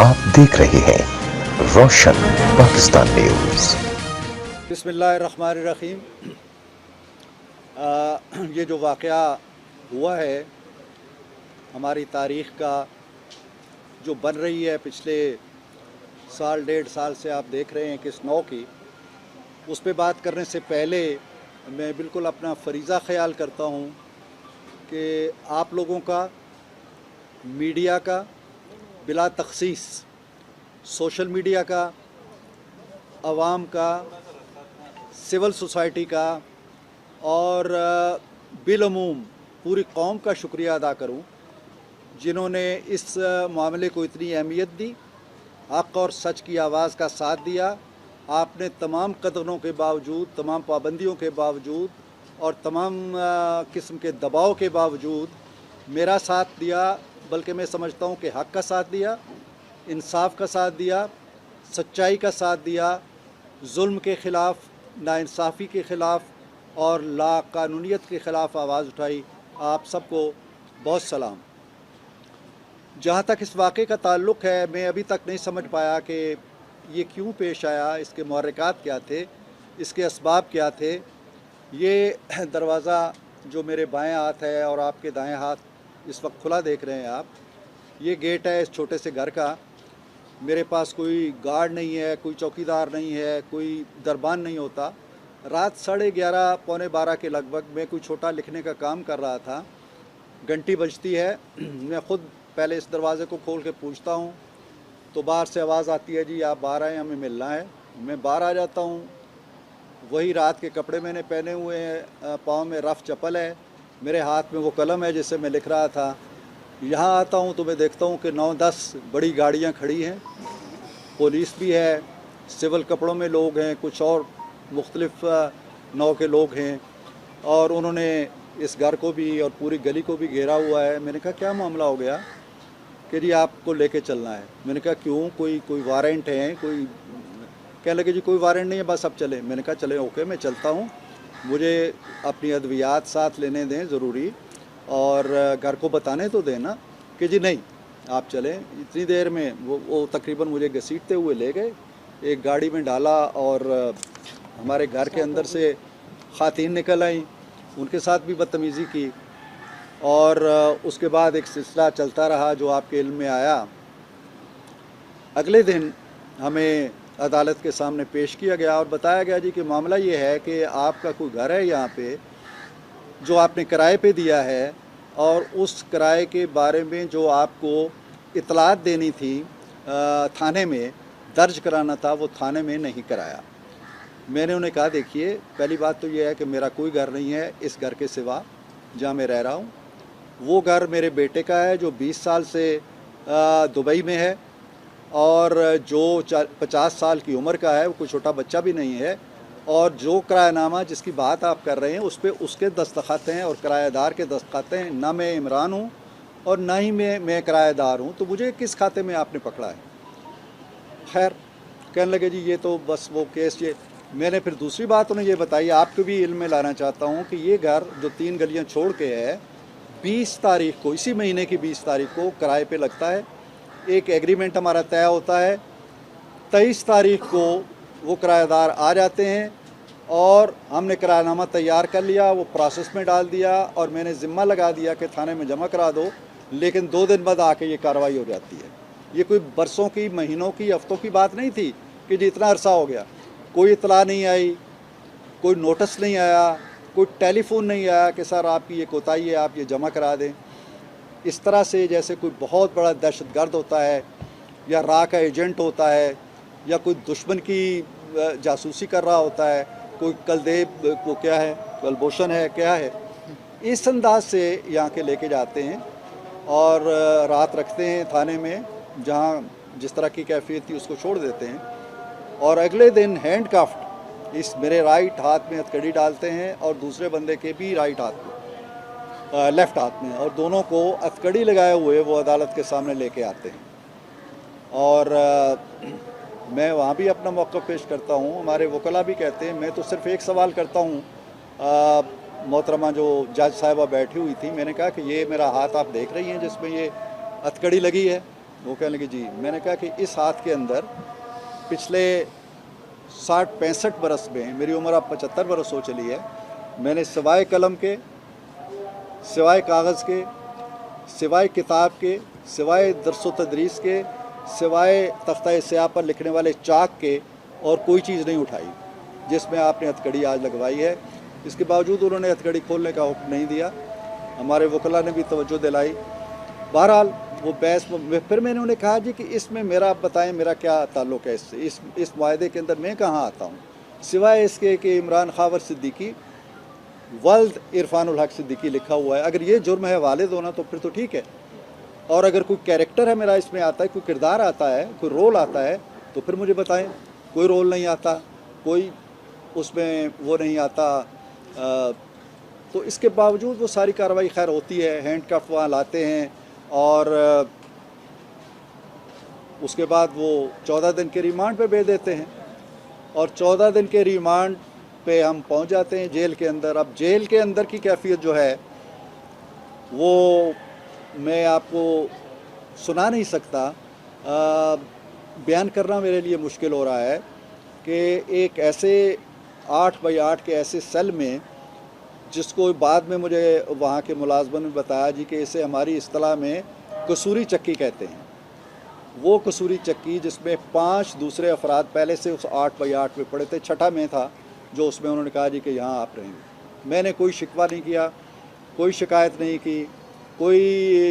आप देख रहे हैं रोशन पाकिस्तान न्यूज़। बिस्मिल्लाहिर्रहमानिर्रहीम। ये जो वाक़या हुआ है हमारी तारीख़ का, जो बन रही है पिछले साल डेढ़ साल से आप देख रहे हैं किस नौ की, उस पे बात करने से पहले मैं बिल्कुल अपना फ़रीज़ा ख़याल करता हूँ कि आप लोगों का, मीडिया का, बिला तख़सीस सोशल मीडिया का, अवाम का, सिविल सोसाइटी का और बिलअमूम पूरी कौम का शुक्रिया अदा करूं जिन्होंने इस मामले को इतनी अहमियत दी, हक़ और सच की आवाज़ का साथ दिया। आपने तमाम कदरों के बावजूद, तमाम पाबंदियों के बावजूद और तमाम किस्म के दबाव के बावजूद मेरा साथ दिया, बल्कि मैं समझता हूँ कि हक़ का साथ दिया, इंसाफ का साथ दिया, सच्चाई का साथ दिया, जुल्म के ख़िलाफ़, नाइंसाफ़ी के ख़िलाफ़ और लाक़ानूनियत के ख़िलाफ़ आवाज़ उठाई। आप सबको बहुत सलाम। जहाँ तक इस वाक़े का ताल्लुक़ है, मैं अभी तक नहीं समझ पाया कि ये क्यों पेश आया, इसके मुहर्रिकात क्या थे, इसके असबाब क्या थे। ये दरवाज़ा जो मेरे बाएं हाथ है और आपके दाएं हाथ इस वक्त खुला देख रहे हैं आप, ये गेट है इस छोटे से घर का। मेरे पास कोई गार्ड नहीं है, कोई चौकीदार नहीं है, कोई दरबान नहीं होता। रात 11:30 पौने 12 के लगभग मैं कोई छोटा लिखने का काम कर रहा था, घंटी बजती है। मैं ख़ुद पहले इस दरवाज़े को खोल के पूछता हूँ तो बाहर से आवाज़ आती है, जी आप बाहर आएँ, हमें मिलना है। मैं बाहर आ जाता हूँ, वही रात के कपड़े मैंने पहने हुए हैं, पाँव में रफ़ चप्पल है, मेरे हाथ में वो कलम है जिससे मैं लिख रहा था। यहाँ आता हूँ तो मैं देखता हूँ कि 9-10 बड़ी गाड़ियाँ खड़ी हैं, पुलिस भी है, सिविल कपड़ों में लोग हैं, कुछ और मुख्तलिफ़ नौ के लोग हैं और उन्होंने इस घर को भी और पूरी गली को भी घेरा हुआ है। मैंने कहा क्या मामला हो गया? कि जी आपको लेके चलना है। मैंने कहा क्यों, कोई वारंट है? कोई कहने लगे जी कोई वारंट नहीं है, बस अब चलें। मैंने कहा चलें, ओके मैं चलता हूँ, मुझे अपनी अद्वियात साथ लेने दें ज़रूरी, और घर को बताने तो दें ना। कि जी नहीं आप चलें। इतनी देर में वो तकरीबन मुझे घसीटते हुए ले गए, एक गाड़ी में डाला और हमारे घर के अंदर से ख़ातीन निकल आई, उनके साथ भी बदतमीज़ी की और उसके बाद एक सिलसिला चलता रहा जो आपके इल्म में आया। अगले दिन हमें अदालत के सामने पेश किया गया और बताया गया जी कि मामला ये है कि आपका कोई घर है यहाँ पे जो आपने किराए पे दिया है और उस किराए के बारे में जो आपको इतलात देनी थी, थाने में दर्ज कराना था, वो थाने में नहीं कराया। मैंने उन्हें कहा देखिए पहली बात तो ये है कि मेरा कोई घर नहीं है इस घर के सिवा जहाँ मैं रह रहा हूँ। वो घर मेरे बेटे का है जो 20 साल से दुबई में है और जो 50 साल की उम्र का है, वो कोई छोटा बच्चा भी नहीं है। और जो किरायानामा जिसकी बात आप कर रहे हैं उस पर उसके दस्तखत हैं और किराएदार के दस्तखत हैं। ना मैं इमरान हूँ और ना ही मैं किराएदार हूँ, तो मुझे किस खाते में आपने पकड़ा है? खैर कहने लगे जी ये तो बस वो केस ये। मैंने फिर दूसरी बात उन्हें ये बताई, आपको भी इल्म में लाना चाहता हूँ कि ये घर जो 3 गलियाँ छोड़ के है, 20 तारीख को, इसी महीने की 20 तारीख को किराए पे लगता है। एक एग्रीमेंट हमारा तय होता है, 23 तारीख को वो किराएदार आ जाते हैं और हमने किरायानामा तैयार कर लिया, वो प्रोसेस में डाल दिया और मैंने ज़िम्मा लगा दिया कि थाने में जमा करा दो, लेकिन 2 दिन बाद आके ये कार्रवाई हो जाती है। ये कोई बरसों की, महीनों की, हफ्तों की बात नहीं थी कि जी इतना अरसा हो गया। कोई इतला नहीं आई, कोई नोटिस नहीं आया, कोई टेलीफोन नहीं आया कि सर आपकी ये कोताही है, आप ये जमा करा दें। इस तरह से जैसे कोई बहुत बड़ा दहशतगर्द होता है या रा का एजेंट होता है या कोई दुश्मन की जासूसी कर रहा होता है, कोई कलदेब को क्या है, कलभूषण है, क्या है, इस अंदाज से यहाँ के लेके जाते हैं और रात रखते हैं थाने में, जहाँ जिस तरह की कैफियत थी उसको छोड़ देते हैं और अगले दिन हैंड काफ्ट इस मेरे राइट हाथ में हथकड़ी डालते हैं और दूसरे बंदे के भी राइट हाथ में, लेफ़्ट हाथ में, और दोनों को हथकड़ी लगाए हुए वो अदालत के सामने लेके आते हैं। और मैं वहाँ भी अपना मौक़िफ़ पेश करता हूँ। हमारे वकला भी कहते हैं, मैं तो सिर्फ़ एक सवाल करता हूँ, मोहतरमा जो जज साहिबा बैठी हुई थी, मैंने कहा कि ये मेरा हाथ आप देख रही हैं जिसमें ये हथकड़ी लगी है, वो कहने लगे जी। मैंने कहा कि इस हाथ के अंदर पिछले 60-65 बरस में, मेरी उम्र अब 75 बरस हो चली है, मैंने सिवाय कलम के, सिवाय कागज़ के, सिवाय किताब के, सिवाय दरस तदरीस के, सिवाय तख्ता स्याह पर लिखने वाले चाक के और कोई चीज़ नहीं उठाई जिसमें आपने हथकड़ी आज लगवाई है। इसके बावजूद उन्होंने हथकड़ी खोलने का हुक्म नहीं दिया। हमारे वकला ने भी तवज्जो दिलाई। बहरहाल वो बहस में फिर मैंने उन्हें कहा जी कि इसमें मेरा, आप बताएं मेरा क्या ताल्लुक़ है इससे, इस मुआहदे के अंदर मैं कहाँ आता हूँ, सिवाय इसके कि इमरान खावर सिद्दीकी वल्द इरफानुल हक सिद्दीकी लिखा हुआ है। अगर ये जुर्म है वालिद होना तो फिर तो ठीक है, और अगर कोई कैरेक्टर है मेरा इसमें आता है, कोई किरदार आता है, कोई रोल आता है, तो फिर मुझे बताएं। कोई रोल नहीं आता, कोई उसमें वो नहीं आता। तो इसके बावजूद वो सारी कार्रवाई खैर होती है, हैंड कफ वहाँ लाते हैं और उसके बाद वो 14 दिन के रिमांड पे भेज देते हैं, और 14 दिन के रिमांड पे हम पहुंच जाते हैं जेल के अंदर। अब जेल के अंदर की कैफियत जो है वो मैं आपको सुना नहीं सकता, बयान करना मेरे लिए मुश्किल हो रहा है कि एक ऐसे 8 बाई 8 के ऐसे सेल में, जिसको बाद में मुझे वहाँ के मुलाजमन ने बताया जी कि इसे हमारी इस्तिलाह में कसूरी चक्की कहते हैं। वो कसूरी चक्की जिसमें 5 दूसरे अफराद पहले से उस 8 बाई 8 में पड़े थे, छठा में था जो उसमें उन्होंने कहा जी कि यहाँ आप रहेंगे। मैंने कोई शिकवा नहीं किया, कोई शिकायत नहीं की, कोई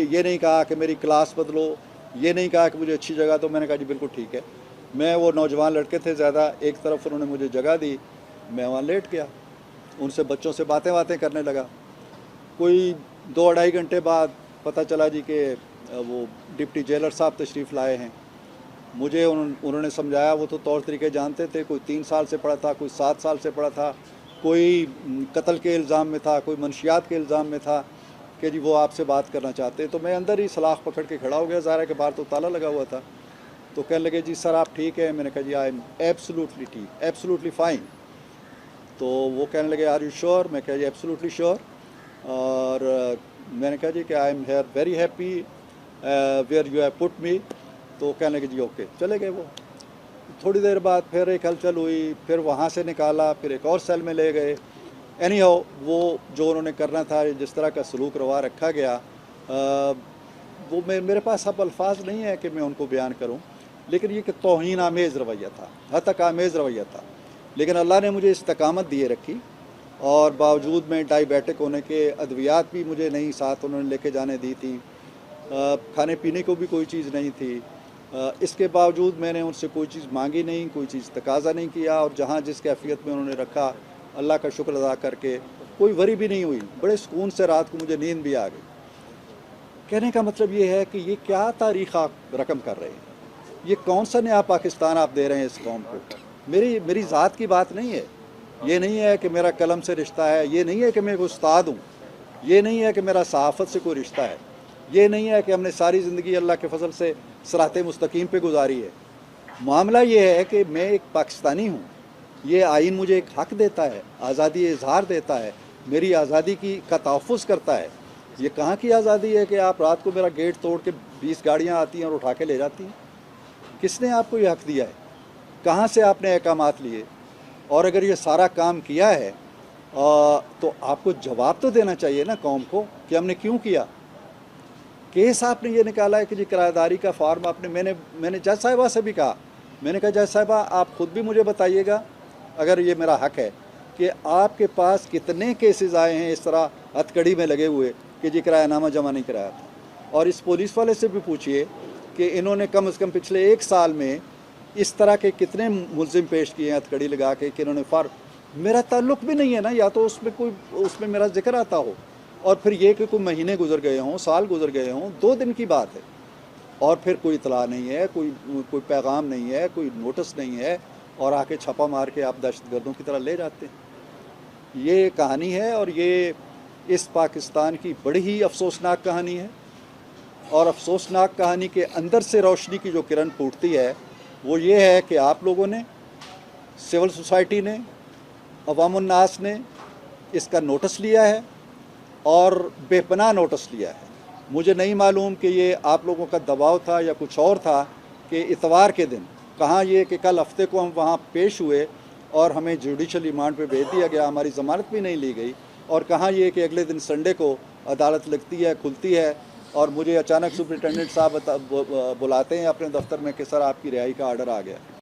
ये नहीं कहा कि मेरी क्लास बदलो, ये नहीं कहा कि मुझे अच्छी जगह। तो मैंने कहा जी बिल्कुल ठीक है। मैं, वो नौजवान लड़के थे ज़्यादा, एक तरफ उन्होंने मुझे जगह दी, मैं वहाँ लेट गया, उनसे बच्चों से बातें करने लगा। कोई 2-2.5 घंटे बाद पता चला जी कि वो डिप्टी जेलर साहब तशरीफ़ लाए हैं। मुझे उन्होंने समझाया, वो तो तौर तरीके जानते थे, कोई 3 साल से पढ़ा था, कोई 7 साल से पढ़ा था, कोई कत्ल के इल्ज़ाम में था, कोई मनशियात के इल्ज़ाम में था कि जी वो आपसे बात करना चाहते हैं। तो मैं अंदर ही सलाख पकड़ के खड़ा हो गया, ज़ाहिर है कि बाहर तो ताला लगा हुआ था। तो कहने लगे जी सर आप ठीक है। मैंने कहा जी आई एम एब्सोल्युटली ठीक, एब्सोल्युटली फ़ाइन। तो वो कहने लगे आर यू श्योर? मैं कहा जी एब्सोल्युटली श्योर। और मैंने कहा जी कि I am here very happy where you have put me. तो कहने लगे जी ओके, चले गए वो। थोड़ी देर बाद फिर एक हलचल हुई, फिर वहाँ से निकाला, फिर एक और सेल में ले गए। एनी हाउ वो जो उन्होंने करना था, जिस तरह का सलूक रवा रखा गया, वो मेरे पास अब अल्फाज नहीं है कि मैं उनको बयान करूं, लेकिन ये कि तौहीन आमेज़ रवैया था, हद तक आमेज़ रवैया था। लेकिन अल्लाह ने मुझे इस्तकामत दिए रखी, और बावजूद में डायबिटिक होने के अद्वियात भी मुझे नहीं साथ उन्होंने लेके जाने दी थी, खाने पीने को भी कोई चीज़ नहीं थी। इसके बावजूद मैंने उनसे कोई चीज़ मांगी नहीं, कोई चीज़ तकाजा नहीं किया, और जहाँ जिस कैफियत में उन्होंने रखा, अल्लाह का शुक्र अदा करके कोई वरी भी नहीं हुई। बड़े सुकून से रात को मुझे नींद भी आ गई। कहने का मतलब ये है कि ये क्या तारीख़ आप रकम कर रहे हैं, ये कौन सा नया पाकिस्तान आप दे रहे हैं इस कौम को। मेरी ज़ात की बात नहीं है, ये नहीं है कि मेरा कलम से रिश्ता है, ये नहीं है कि मैं एक उस्ताद हूँ, ये नहीं है कि मेरा सहाफ़त से कोई रिश्ता है, ये नहीं है कि हमने सारी ज़िंदगी अल्लाह के फजल से सिराते मुस्तकीम पे गुजारी है। मामला ये है कि मैं एक पाकिस्तानी हूँ, ये आइन मुझे एक हक़ देता है, आज़ादी इजहार देता है, मेरी आज़ादी का तहफ़्फ़ुज़ करता है। ये कहाँ की आज़ादी है कि आप रात को मेरा गेट तोड़ के 20 गाड़ियाँ आती हैं और उठा के ले जाती हैं? किसने आपको ये हक़ दिया है? कहाँ से आपने अहकामात लिए? और अगर ये सारा काम किया है तो आपको जवाब तो देना चाहिए ना कौम को कि हमने क्यों किया। केस आपने ये निकाला है कि जी किराएदारी का फॉर्म आपने, मैंने जज साहिबा से भी कहा, मैंने कहा जज साहिबा आप ख़ुद भी मुझे बताइएगा, अगर ये मेरा हक़ है, कि आपके पास कितने केसेस आए हैं इस तरह हथकड़ी में लगे हुए कि जी किरायानामा जमा नहीं कराया था। और इस पुलिस वाले से भी पूछिए कि इन्होंने कम से कम पिछले 1 साल में इस तरह के कितने मुलजिम पेश किए हैं हथकड़ी लगा के कि इन्होंने मेरा ताल्लुक़ भी नहीं है ना, या तो उसमें मेरा जिक्र आता हो, और फिर ये कि कोई महीने गुजर गए हों, साल गुजर गए हों, 2 दिन की बात है, और फिर कोई इतला नहीं है, कोई पैगाम नहीं है, कोई नोटिस नहीं है, और आके छापा मार के आप दहशतगर्दों की तरह ले जाते हैं। ये कहानी है, और ये इस पाकिस्तान की बड़ी ही अफसोसनाक कहानी है। और अफसोसनाक कहानी के अंदर से रोशनी की जो किरण फूटती है वो ये है कि आप लोगों ने, सिविल सोसाइटी ने, अवामुन्नास ने इसका नोटिस लिया है, और बेपनाह नोटिस लिया है। मुझे नहीं मालूम कि ये आप लोगों का दबाव था या कुछ और था कि इतवार के दिन, कहाँ ये कि कल हफ्ते को हम वहाँ पेश हुए और हमें जुडिशल रिमांड पे भेज दिया गया, हमारी ज़मानत भी नहीं ली गई, और कहाँ ये कि अगले दिन संडे को अदालत लगती है, खुलती है और मुझे अचानक सुपरिटेंडेंट साहब बुलाते हैं अपने दफ्तर में कि सर आपकी रिहाई का आर्डर आ गया।